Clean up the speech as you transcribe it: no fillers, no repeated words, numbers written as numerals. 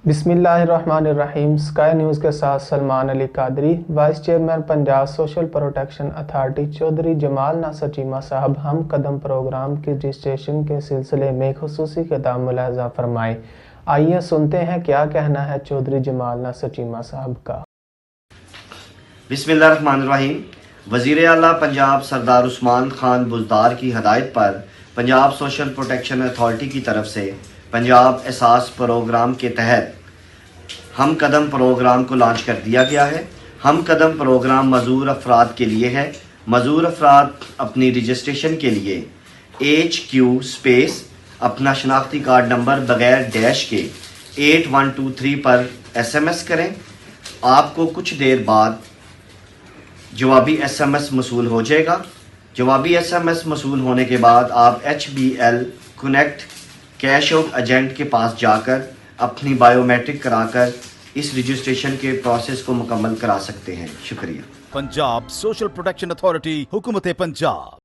बिस्मिल्लाहिर्रहमानिर्रहीम। Sky News के साथ Salman Ali Qadri. Vice chairman Punjab social protection authority Chaudhry Jamal Nasir Cheema साहब हम कदम प्रोग्राम के रजिस्ट्रेशन के सिलसिले में खुसूसी खिताब मुलाहजा फरमाए। आइए सुनते हैं क्या कहना है चौधरी जमाल नासर चीमा साहब का। बिस्मिल्लाहिर्रहमानिर्रहीम। वज़ीर आला पंजाब सरदार उस्मान खान बुज़दार की हदायत पर पंजाब सोशल प्रोटेक्शन अथॉरिटी की तरफ से पंजाब एहसास प्रोग्राम के तहत हम कदम प्रोग्राम को लॉन्च कर दिया गया है। हम कदम प्रोग्राम मज़ूर अफराद के लिए है। मज़ूर अफराद अपनी रजिस्ट्रेशन के लिए HQ स्पेस अपना शनाख्ती कार्ड नंबर बगैर डैश के 8123 पर SMS करें। आपको कुछ देर बाद जवाबी SMS मसूल हो जाएगा। जवाबी SMS मसूल होने के बाद आप HBL connect cash out agent के पास जाकर अपनी बायोमेट्रिक कराकर इस रजिस्ट्रेशन के प्रोसेस को मुकम्मल करा सकते हैं। शुक्रिया। पंजाब सोशल प्रोटेक्शन अथॉरिटी, हुकूमत पंजाब।